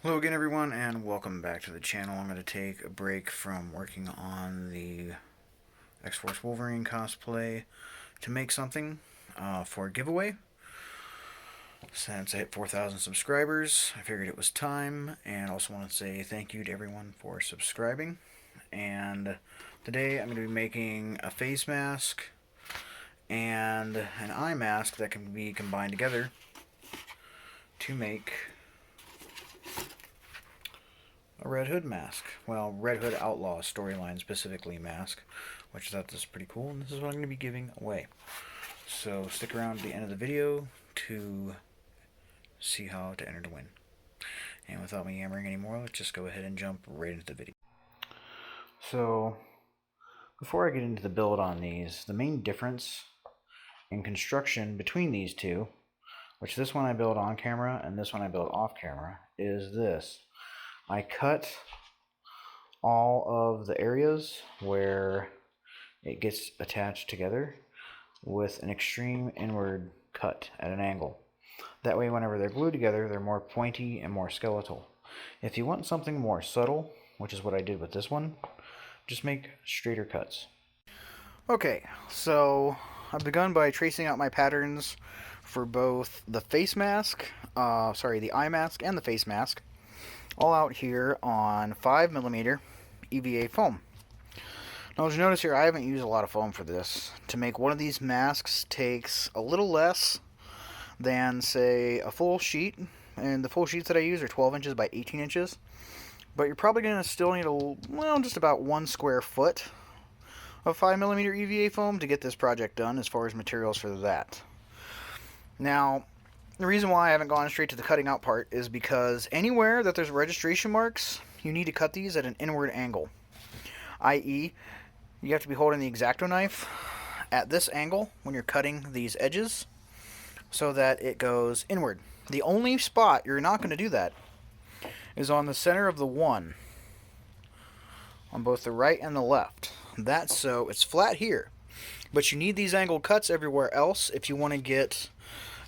Hello again everyone and welcome back to the channel. I'm going to take a break from working on the X-Force Wolverine cosplay to make something for a giveaway. Since I hit 4,000 subscribers, I figured it was time, and also want to say thank you to everyone for subscribing. And today I'm going to be making a face mask and an eye mask that can be combined together to make a Red Hood mask. Well, Red Hood Outlaw storyline specifically mask, which I thought this is pretty cool, and this is what I'm going to be giving away. So stick around at the end of the video to see how to enter to win. And without me yammering anymore, let's just go ahead and jump right into the video. So before I get into the build on these, the main difference in construction between these two, which this one I build on camera and this one I build off camera, is this. I cut all of the areas where it gets attached together with an extreme inward cut at an angle. That way whenever they're glued together, they're more pointy and more skeletal. If you want something more subtle, which is what I did with this one, just make straighter cuts. Okay, so I've begun by tracing out my patterns for both the face mask, the eye mask and the face mask, all out here on 5mm EVA foam. Now as you notice here, I haven't used a lot of foam for this. To make one of these masks takes a little less than, say, a full sheet, and the full sheets that I use are 12 inches by 18 inches. But you're probably going to still need just about 1 square foot of 5mm EVA foam to get this project done as far as materials for that. Now, the reason why I haven't gone straight to the cutting out part is because anywhere that there's registration marks, you need to cut these at an inward angle. I.e., you have to be holding the Xacto knife at this angle when you're cutting these edges so that it goes inward. The only spot you're not going to do that is on the center of the one, on both the right and the left. That's so it's flat here, but you need these angled cuts everywhere else if you want to get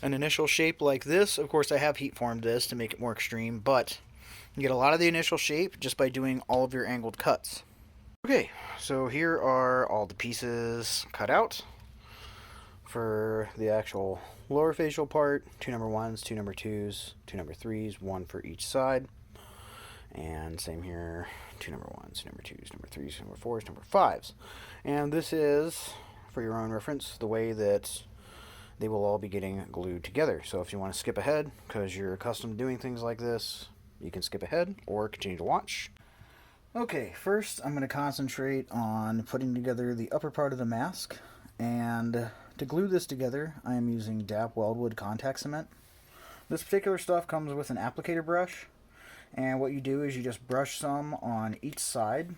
an initial shape like this. Of course, I have heat formed this to make it more extreme, but you get a lot of the initial shape just by doing all of your angled cuts. Okay, so here are all the pieces cut out for the actual lower facial part. 2 number 1s, 2 number 2s, 2 number 3s, 1 for each side. And same here, 2 number 1s, number 2s, number 3s, number 4s, number 5s. And this is, for your own reference, the way that they will all be getting glued together. So if you want to skip ahead because you're accustomed to doing things like this, you can skip ahead or continue to watch. Okay, first I'm going to concentrate on putting together the upper part of the mask, and to glue this together I am using DAP Weldwood contact cement. This particular stuff comes with an applicator brush, and what you do is you just brush some on each side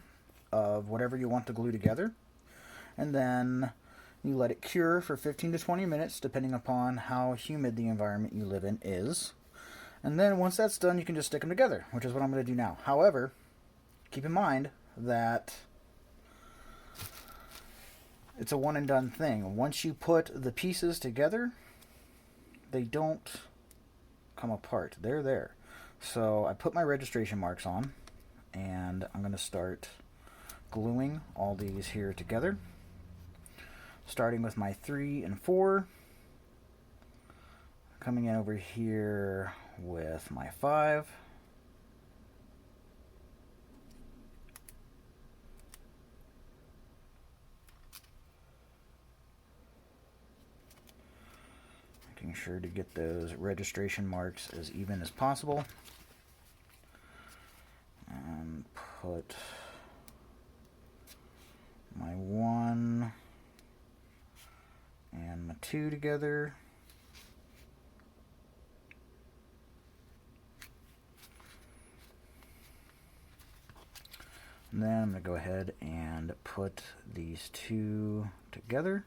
of whatever you want to glue together, and then you let it cure for 15 to 20 minutes depending upon how humid the environment you live in is. And then once that's done, you can just stick them together, which is what I'm going to do now. However, keep in mind that it's a one and done thing. Once you put the pieces together, they don't come apart. They're there. So I put my registration marks on, and I'm going to start gluing all these here together, starting with my 3 and 4, coming in over here with my 5, making sure to get those registration marks as even as possible, and put my 1 and my 2 together. And then I'm going to go ahead and put these 2 together.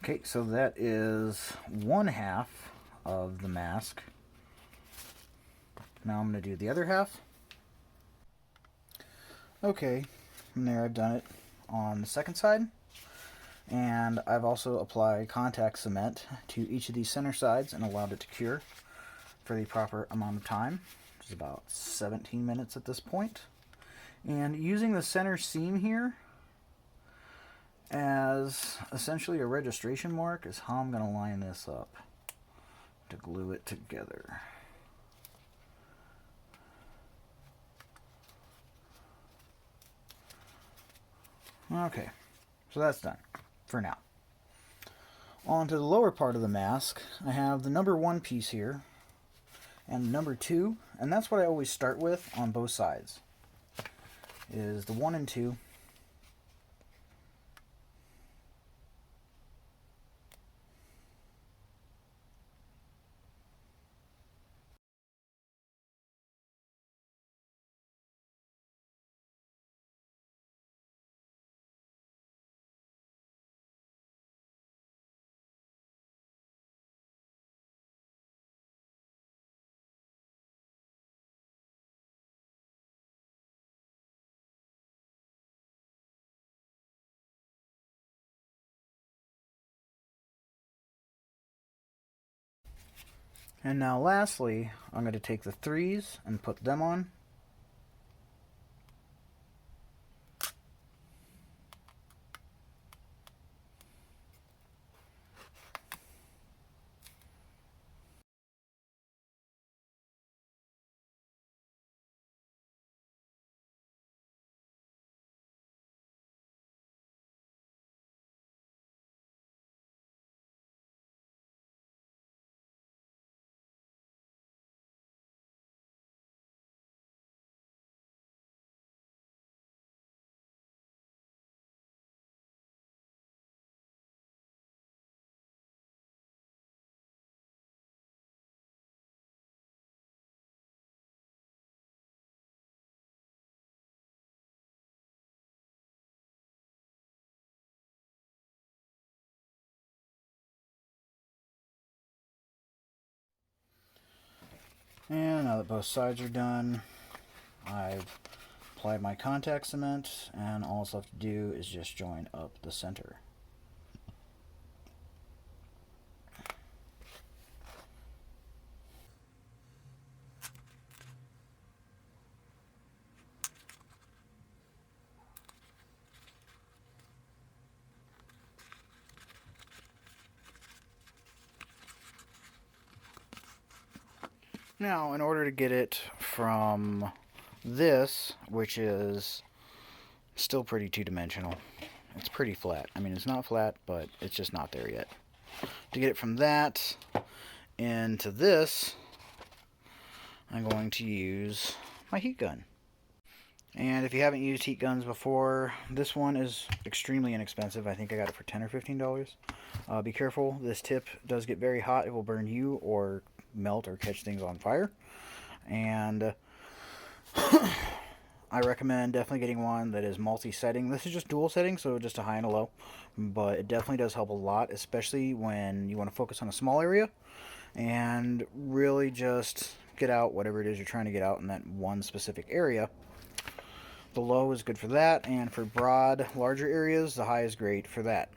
Okay, so that is 1/2 of the mask Now I'm going to do the other half. Okay, and there I've done it on the second side. And I've also applied contact cement to each of these center sides and allowed it to cure for the proper amount of time, which is about 17 minutes at this point. And using the center seam here as essentially a registration mark is how I'm going to line this up to glue it together. Okay, so that's done for now. On to the lower part of the mask, I have the number 1 piece here and number 2, and that's what I always start with on both sides, is the 1 and 2. And now lastly, I'm going to take the 3s and put them on. And now that both sides are done, I've applied my contact cement, and all it's left to do is just join up the center. Now, in order to get it from this, which is still pretty two-dimensional, it's pretty flat. I mean, it's not flat, but it's just not there yet. To get it from that into this, I'm going to use my heat gun. And if you haven't used heat guns before, this one is extremely inexpensive. I think I got it for $10 or $15. Be careful, this tip does get very hot. It will burn you or melt or catch things on fire. And I recommend definitely getting one that is multi-setting. This is just dual setting, so just a high and a low. But it definitely does help a lot, especially when you want to focus on a small area and really just get out whatever it is you're trying to get out in that one specific area. The low is good for that, and for broad, larger areas, the high is great for that.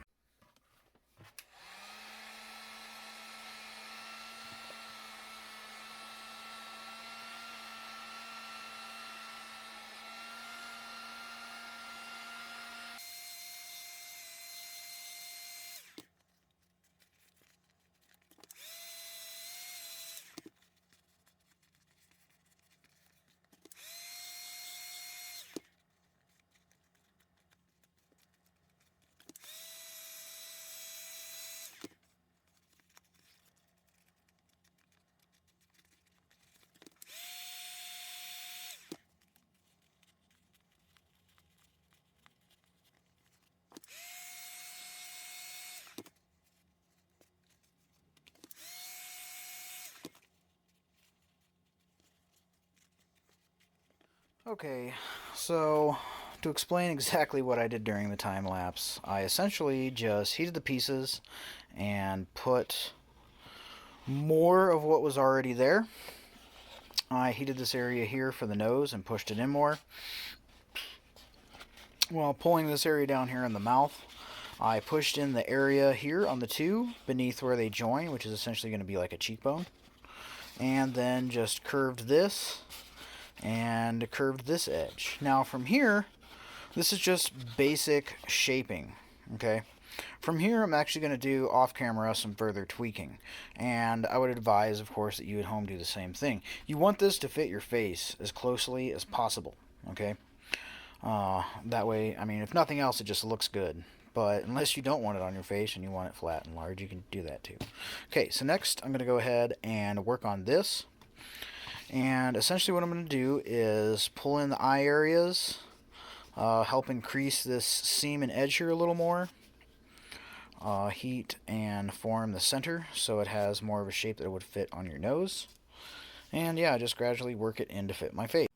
Okay, so to explain exactly what I did during the time lapse, I essentially just heated the pieces and put more of what was already there I heated this area here for the nose and pushed it in more. While pulling this area down here in the mouth, I pushed in the area here on the two beneath where they join, which is essentially going to be like a cheekbone. And then just curved this and curved this edge. Now from here, this is just basic shaping, okay? From here, I'm actually going to do off-camera some further tweaking. And I would advise, of course, that you at home do the same thing. You want this to fit your face as closely as possible, okay? That way, I mean, if nothing else, it just looks good. But unless you don't want it on your face and you want it flat and large, you can do that too. Okay, so next I'm going to go ahead and work on this. And essentially what I'm going to do is pull in the eye areas, help increase this seam and edge here a little more. Heat and form the center so it has more of a shape that it would fit on your nose. And yeah, just gradually work it in to fit my face.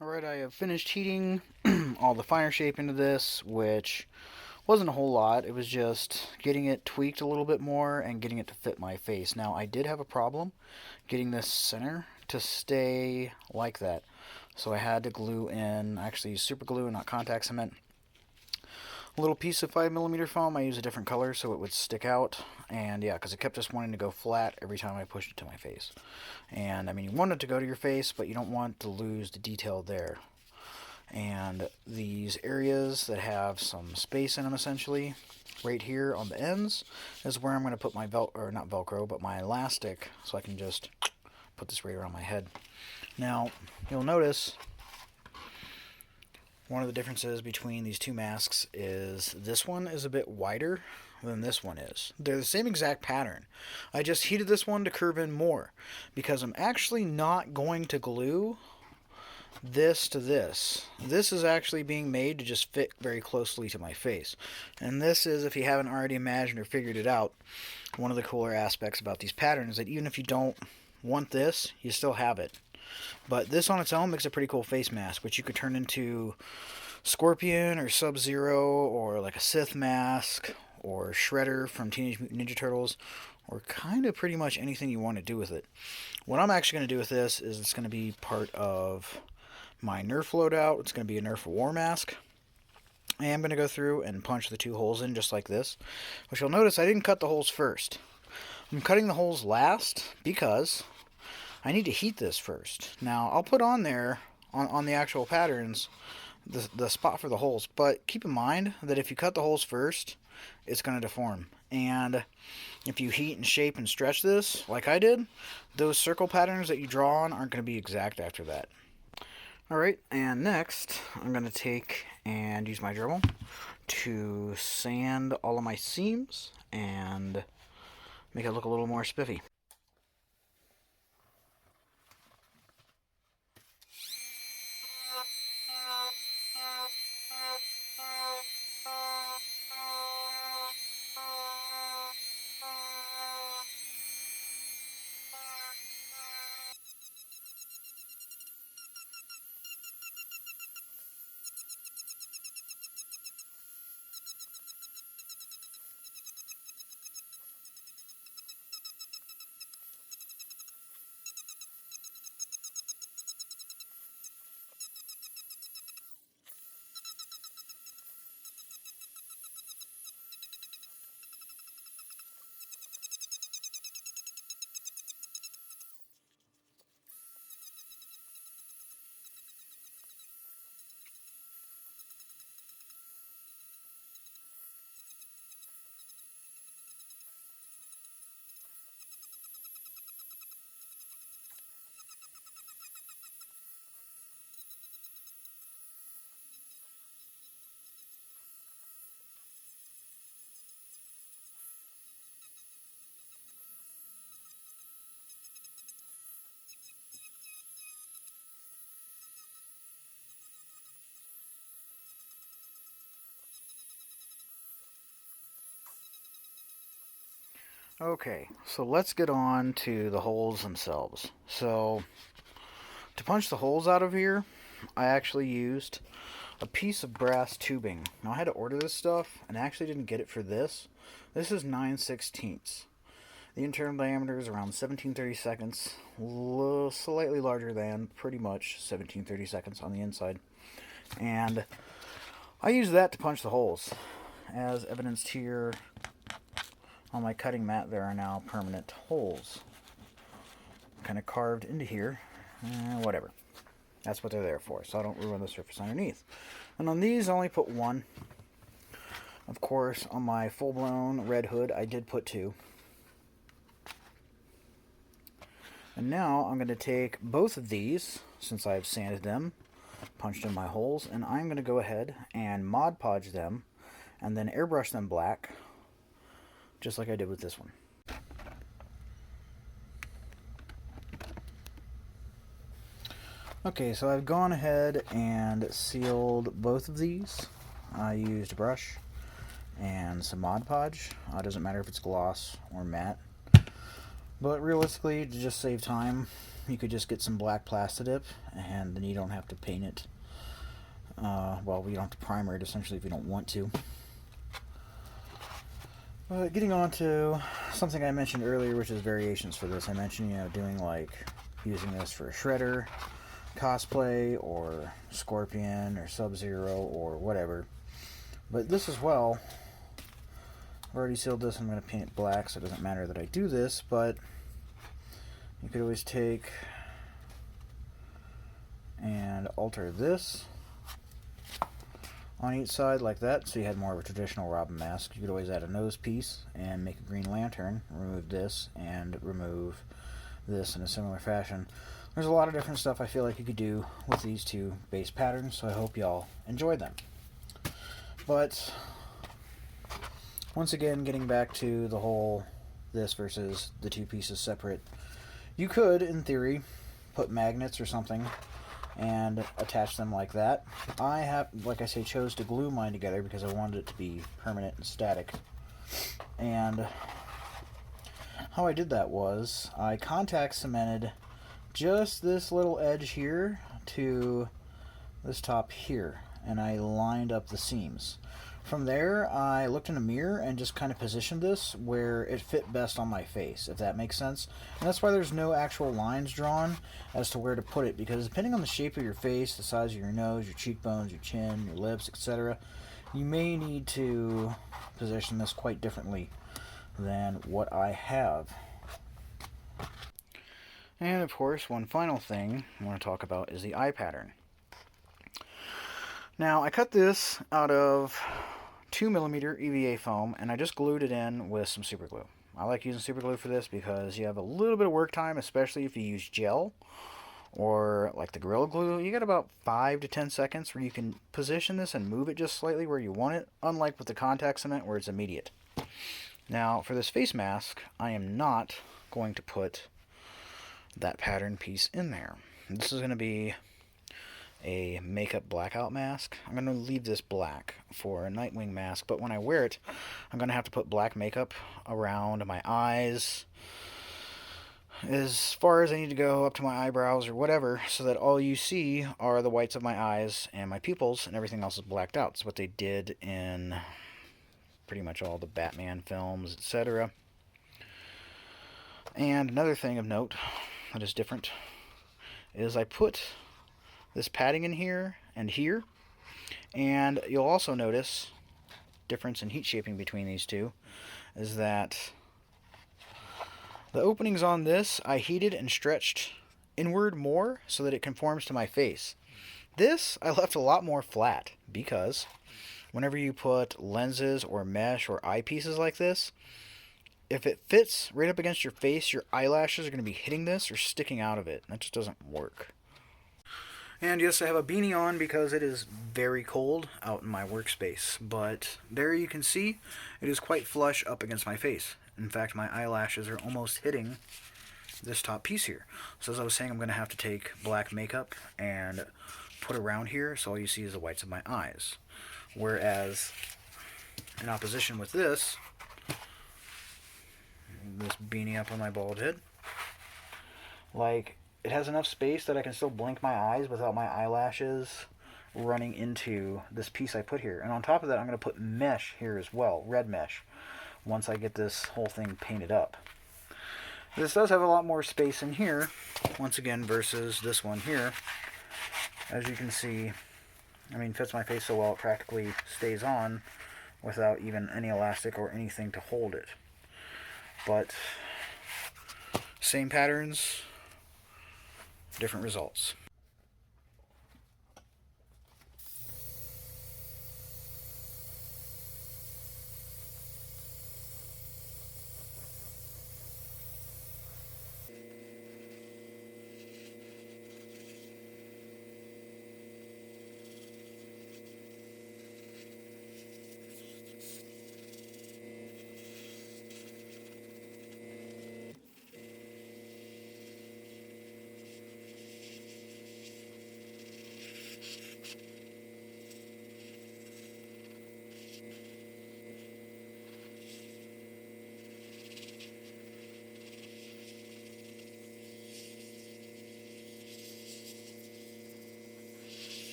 Alright, I have finished heating all the finer shape into this, which wasn't a whole lot. It was just getting it tweaked a little bit more and getting it to fit my face. Now, I did have a problem getting this center to stay like that. So I had to glue in, actually super glue and not contact cement, a little piece of 5mm foam. I used a different color so it would stick out. And yeah, because it kept just wanting to go flat every time I pushed it to my face. And I mean, you want it to go to your face, but you don't want to lose the detail there. And these areas that have some space in them, essentially, right here on the ends, is where I'm going to put my not Velcro, but my elastic, so I can just put this right around my head. Now, you'll notice one of the differences between these two masks is this one is a bit wider than this one is. They're the same exact pattern. I just heated this one to curve in more because I'm actually not going to glue this to this. This is actually being made to just fit very closely to my face. And this is, if you haven't already imagined or figured it out, one of the cooler aspects about these patterns, that even if you don't want this, you still have it. But this on its own makes a pretty cool face mask, which you could turn into Scorpion or Sub-Zero or like a Sith mask or Shredder from Teenage Mutant Ninja Turtles, or kind of pretty much anything you want to do with it. What I'm actually going to do with this is it's going to be part of my Nerf loadout. It's going to be a Nerf War mask. I am going to go through and punch the two holes in just like this, which you'll notice I didn't cut the holes first. I'm cutting the holes last because I need to heat this first. Now, I'll put on there, on the actual patterns, the spot for the holes. But keep in mind that if you cut the holes first, it's going to deform. And if you heat and shape and stretch this, like I did, those circle patterns that you draw on aren't going to be exact after that. Alright, and next, I'm going to take and use my dremel to sand all of my seams and make it look a little more spiffy. Okay, so let's get on to the holes themselves. So, to punch the holes out of here, I actually used a piece of brass tubing. Now, I had to order this stuff, and I actually didn't get it for this. This is 9/16. The internal diameter is around 17/32, slightly larger than pretty much 17/32 on the inside. And I use that to punch the holes. As evidenced here on my cutting mat, there are now permanent holes kind of carved into here. Whatever. That's what they're there for, so I don't ruin the surface underneath. And on these, I only put one. Of course, on my full-blown red hood, I did put two. And now I'm going to take both of these, since I've sanded them, punched in my holes, and I'm going to go ahead and Mod Podge them, and then airbrush them black, just like I did with this one. Okay, so I've gone ahead and sealed both of these. I used a brush and some Mod Podge. It doesn't matter if it's gloss or matte. But realistically, to just save time, you could just get some black Plastidip, and then you don't have to paint it. Well, you don't have to primer it, essentially, if you don't want to. But getting on to something I mentioned earlier, which is variations for this. I mentioned, doing like using this for a shredder, Cosplay, or Scorpion, or Sub-Zero, or whatever. But this as well, I've already sealed this. I'm going to paint it black, so it doesn't matter that I do this, but you could always take and alter this on each side like that, so you had more of a traditional Robin mask. You could always add a nose piece and make a Green Lantern, remove this, and remove this in a similar fashion. There's a lot of different stuff I feel like you could do with these two base patterns, so I hope y'all enjoyed them. But once again, getting back to the whole this versus the two pieces separate, you could, in theory, put magnets or something and attach them like that. I have, like I say, chose to glue mine together because I wanted it to be permanent and static. And how I did that was I contact cemented just this little edge here to this top here, and I lined up the seams. From there, I looked in a mirror and just kind of positioned this where it fit best on my face, if that makes sense. And that's why there's no actual lines drawn as to where to put it, because depending on the shape of your face, the size of your nose, your cheekbones, your chin, your lips, etc., you may need to position this quite differently than what I have. And of course, one final thing I want to talk about is the eye pattern. Now, I cut this out of 2mm EVA foam, and I just glued it in with some super glue. I like using super glue for this because you have a little bit of work time, especially if you use gel or like the Gorilla Glue. You got about 5 to 10 seconds where you can position this and move it just slightly where you want it, unlike with the contact cement where it's immediate. Now, for this face mask, I am not going to put that pattern piece in there. This is going to be a makeup blackout mask. I'm going to leave this black for a Nightwing mask, but when I wear it, I'm going to have to put black makeup around my eyes, as far as I need to go, up to my eyebrows or whatever, so that all you see are the whites of my eyes and my pupils, and everything else is blacked out. It's what they did in pretty much all the Batman films, etc. And another thing of note that is different is I put this padding in here, and you'll also notice difference in heat shaping between these two is that the openings on this I heated and stretched inward more so that it conforms to my face. This I left a lot more flat because whenever you put lenses or mesh or eyepieces like this, if it fits right up against your face, your eyelashes are going to be hitting this or sticking out of it. That just doesn't work. And yes, I have a beanie on because it is very cold out in my workspace. But there you can see it is quite flush up against my face. In fact, my eyelashes are almost hitting this top piece here. So as I was saying, I'm going to have to take black makeup and put around here so all you see is the whites of my eyes. Whereas, in opposition with this, this beanie up on my bald head. Like, it has enough space that I can still blink my eyes without my eyelashes running into this piece I put here. And on top of that, I'm going to put mesh here as well, red mesh, once I get this whole thing painted up. This does have a lot more space in here, once again, versus this one here. As you can see, I mean, fits my face so well it practically stays on without even any elastic or anything to hold it. But same patterns, different results.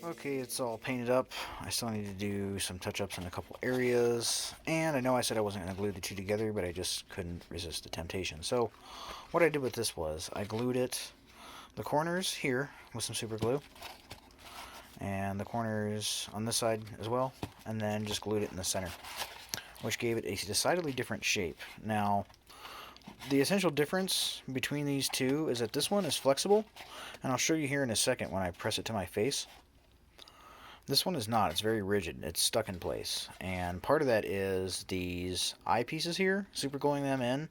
Okay, it's all painted up. I still need to do some touch-ups in a couple areas. And I know I said I wasn't going to glue the two together, but I just couldn't resist the temptation. So what I did with this was I glued the corners here with some super glue. And the corners on this side as well. And then just glued it in the center, which gave it a decidedly different shape. Now, the essential difference between these two is that this one is flexible. And I'll show you here in a second when I press it to my face. This one is not. It's very rigid. It's stuck in place. And part of that is these eyepieces here, super gluing them in,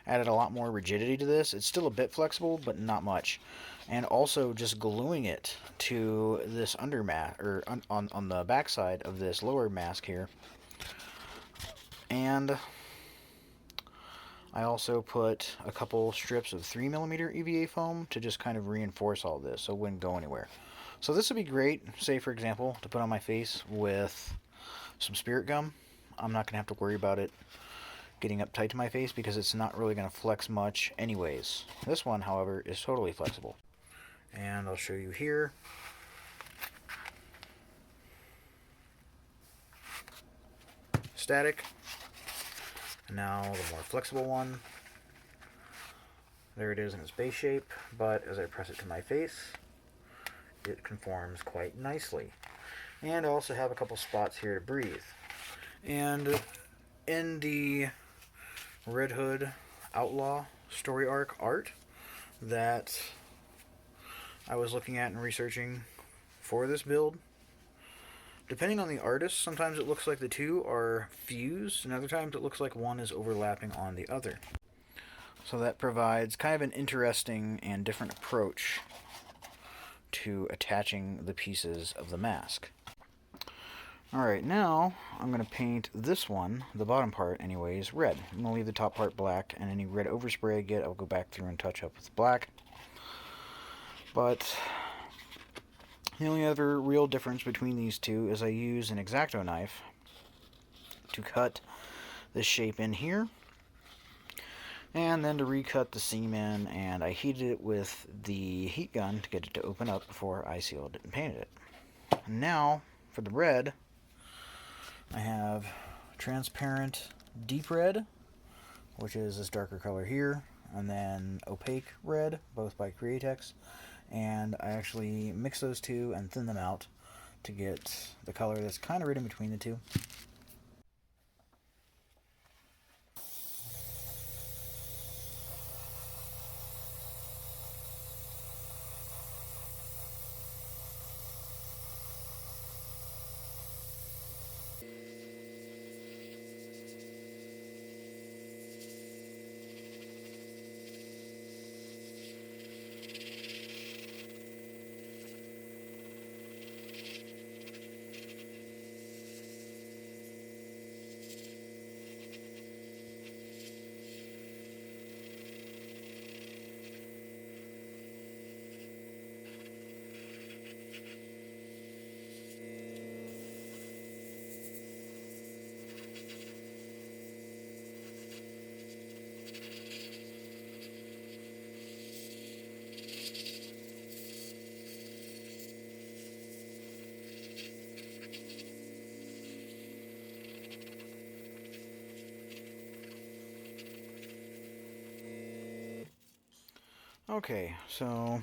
added a lot more rigidity to this. It's still a bit flexible, but not much. And also just gluing it to this under mask, or on the back side of this lower mask here. And I also put a couple strips of 3mm EVA foam to just kind of reinforce all this so it wouldn't go anywhere. So this would be great, say for example, to put on my face with some spirit gum. I'm not going to have to worry about it getting up tight to my face because it's not really going to flex much anyways. This one, however, is totally flexible. And I'll show you here. Static. And now the more flexible one. There it is in its base shape, but as I press it to my face, it conforms quite nicely. And I also have a couple spots here to breathe. And in the Red Hood Outlaw story arc art that I was looking at and researching for this build, depending on the artist, sometimes it looks like the two are fused, and other times it looks like one is overlapping on the other. So that provides kind of an interesting and different approach to attaching the pieces of the mask. Alright, now I'm going to paint this one, the bottom part anyways, red. I'm going to leave the top part black, and any red overspray I get I'll go back through and touch up with black. But the only other real difference between these two is I use an Xacto knife to cut this shape in here, and then to recut the seam in, and I heated it with the heat gun to get it to open up before I sealed it and painted it. And now, for the red, I have transparent deep red, which is this darker color here, and then opaque red, both by Createx, and I actually mix those two and thin them out to get the color that's kind of right in between the two. Okay, so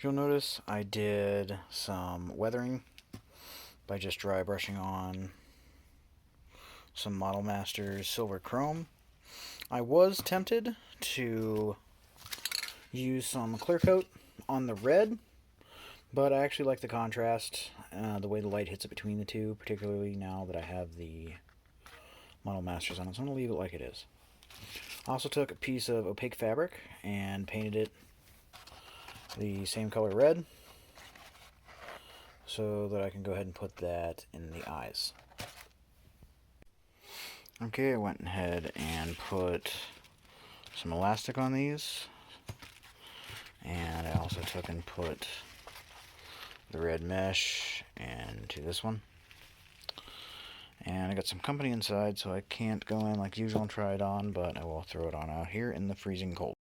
you'll notice I did some weathering by just dry brushing on some Model Masters Silver Chrome. I was tempted to use some clear coat on the red, but I actually like the contrast, the way the light hits it between the two, particularly now that I have the Model Masters on it, so I'm going to leave it like it is. I also took a piece of opaque fabric and painted it the same color red so that I can go ahead and put that in the eyes. Okay, I went ahead and put some elastic on these, and I also took and put the red mesh into this one. And I got some company inside, so I can't go in like usual and try it on, but I will throw it on out here in the freezing cold.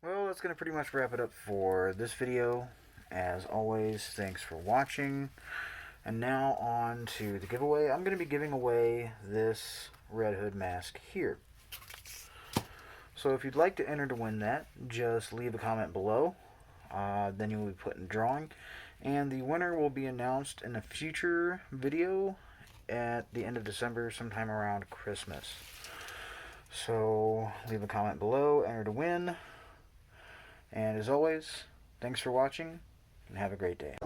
Well, that's going to pretty much wrap it up for this video. As always, thanks for watching. And now on to the giveaway. I'm going to be giving away this Red Hood mask here. So if you'd like to enter to win that, just leave a comment below. Then you will be put in drawing. And the winner will be announced in a future video at the end of December, sometime around Christmas. So leave a comment below, enter to win. And as always, thanks for watching, and have a great day.